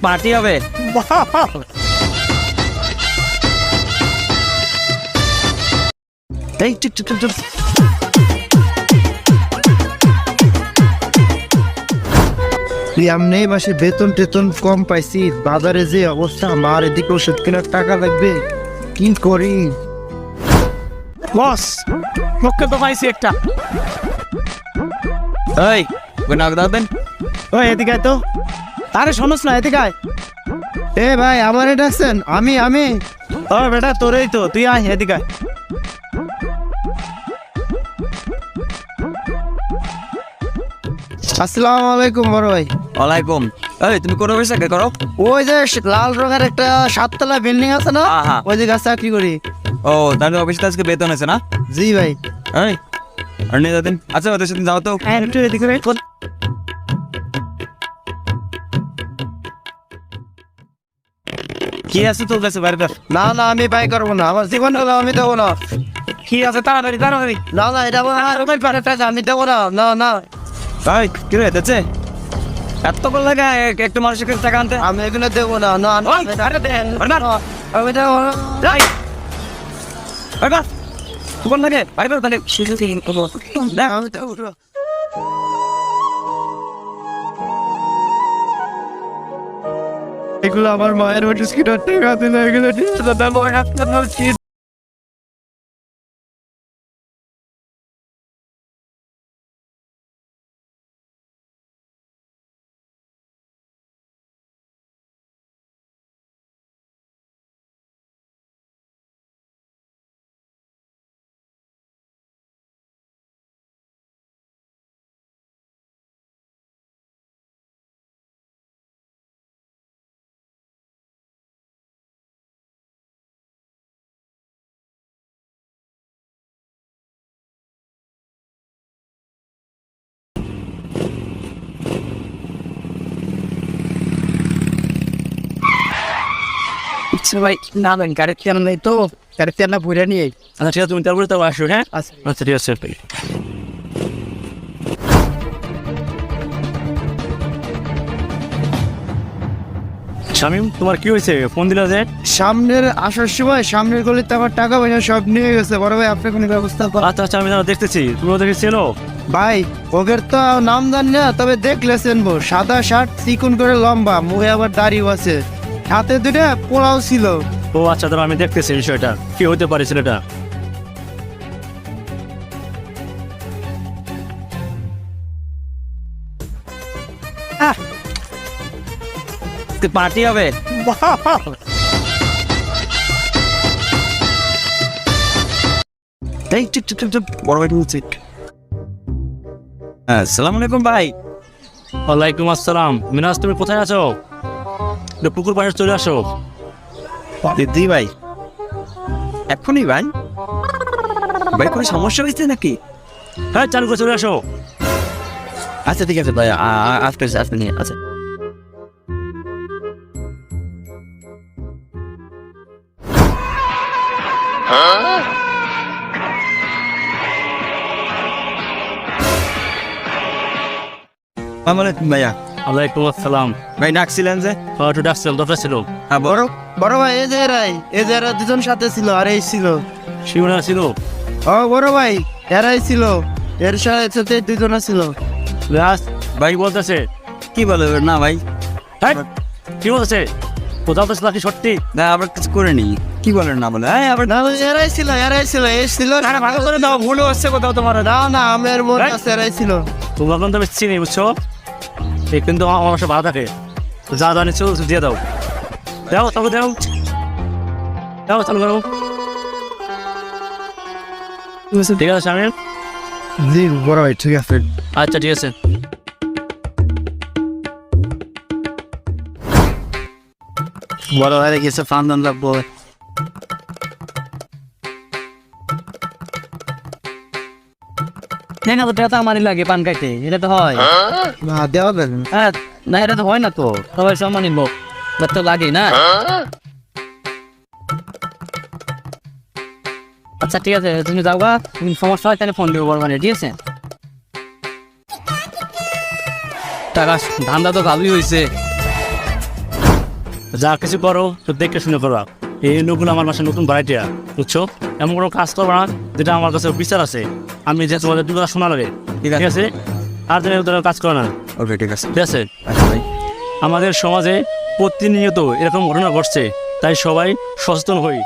Party হবে। এই চুপ চুপ চুপ চুপ। এমনি মাসে বেতন টেতন কম পাইছি, বাজারে যে অবস্থা, আমার এদিকে ওষুধ কেনার টাকা লাগবে, কি করি? বস মুখে তো পাইছি একটা। এই নাক দাবেন। ওই এদিকে আয় তো। আরে শোনস না, এদিকে আয়। এ ভাই, আমারে ডাকছেন? আমি ও বেটা তোরই তো, তুই আয় এদিকে আয়। আসসালামু আলাইকুম বড় ভাই। ওয়ালাইকুম। এই তুমি কোন অফিসে চাকরি করো? ওই যে লাল রঙের একটা 7 তলা বিল্ডিং আছে না, হ্যাঁ। ওই জায়গায় চাকরি করি। ও তাহলে অফিসে আজকে বেতন আছে না? জি ভাই। এই আর নিয়ে যাতেন। আচ্ছা ওদের সাথে যাও তো। একটু এদিকে আয়। কি আছে তোর কাছে বাইরে কর। না না, আমি বাই করবো না, আমার জীবন হলো আমি দেবো না। কি আছে তাড়াতাড়ি তাড়াতাড়ি। না না, এটা আমি দেবো না, না না। ভাই কি রে যাচ্ছে? এত করে লাগে একটু মানুষের কাছে টাকা আনতে। আমি এগুলো দেবো না, না না, ওই, আরে দে, আরে না। আমি দেবো না। যাই এবার কোন লাগে বাইরে তাহলে শিশু থেকে দেখ। আমি দেবো না। এগুলো আমার মায়ের ওষুধ কেনার টাকা দিল, এগুলো ভাই না ভাই গাড়ির তেল নেই তো, গাড়ির তেল না ভরে নিয়ে। আচ্ছা ঠিক আছে, তুমি তারপরে তো আসো। হ্যাঁ আচ্ছা ঠিক আছে। শামিম তোমার কি হয়েছে, ফোন দিলা যে? সামনের আসার সময় সামনের গলিতে আমার টাকা পয়সা সব নিয়ে গেছে বড় ভাই, আপনি কোনো ব্যবস্থা করেন। আচ্ছা আচ্ছা আমি দেখতেছি, তুমিও দেখেছিল। ভাই ওদের তো নাম জানি না, তবে দেখলে চিনবো। সাদা শার্ট, চিকুন করে লম্বা, মুখে আবার দাড়িও আছে, হাতে দুটো পোড়াও ছিল। ও আচ্ছা, ধরো আমি দেখতেছি বিষয়টা কি হতে পারে ছেলেটা। পার্টি হবে। এই চুপ চুপ চুপ চুপ, বড় ভাই বলছি। হ্যাঁ আসসালামু আলাইকুম ভাই। ওয়ালাইকুম আসসালাম। মিনাজ তুমি কোথায় আছো? একটু পুকুর পাড়ে চলে আসো। দিদি ভাই এখনই ভাই? ভাই কোনো সমস্যা হয়েছে নাকি? হ্যাঁ চালু করে চলে আসো। আচ্ছা ঠিক আছে ভাই, আজকে আজকে নিয়ে আচ্ছা। আসসালামু আলাইকুম ভাইয়া। ওয়ালাইকুম আসসালাম। ভাই ডাকছিলেন যে? একটু ডাকছিল, দরকার ছিল। হ্যাঁ বড় বড় ভাই এই যে এরা দুজন সাথে ছিল, আর এই ছিল। শিবনা ছিল। ও বড় ভাই, এরাই ছিল, এর সাথে দুজন ছিল। রাজ ভাই বলতেছে। কি বলে না ভাই? হ্যাঁ কি বলতেছে? কোথাও তো নাকি সত্যি? না আবার কিছু করে নি, কি বলেন না বলে? হ্যাঁ আবার না এরাই ছিল, এই ছিল। ভালো করে দাও, ভুল হচ্ছে কোথাও তোমার। না না, আমার মনে আছে এরাই ছিল। তোমরা কিন্তু আমি চিনি, বুঝছো? এই কিন্তু আমার বাসা ভালো থাকে, যা জানিছো দিয়ে দাও। দাও তবে দাও, দাও চালু করো। ঠিক আছে শামিম? জি বড় ভাই, ঠিক আছে। আচ্ছা ঠিক আছে। বড় ভাই গেছে ফান্দান লাগবো। না তো টাকা আমারই লাগে পান খাইতে, এটা তো হয় না দেওয়া যাবে না। হ্যাঁ। না এটা তো হয় না তো, সবাই সম্মানিত লোক, তার তো লাগে না। আচ্ছা ঠিক আছে, তুমি যাও গা, তুমি সমস্যা হয় তাহলে ফোন দেবো বড় মানে, ঠিক আছে? টাকা ধান্দা তো ভালোই হয়েছে। যা কিছু করো তো দেখে শুনে করো। এই লোকগুলো আমার বাসায় নতুন ভ্যারাইটিয়া, বুঝছো? এমন কোনো কাজ করবো না যেটা আমার কাছে বিচার আছে, আমি যে তোমাদের দু কথা শোনা লাগে, ঠিক ঠিক আছে? আর যেন তোরা কাজ করো না, ওকে ঠিক আছে। ঠিক আছে? আচ্ছা ভাই। আমাদের সমাজে প্রতিনিয়ত এরকম ঘটনা ঘটছে, তাই সবাই সচেতন হই।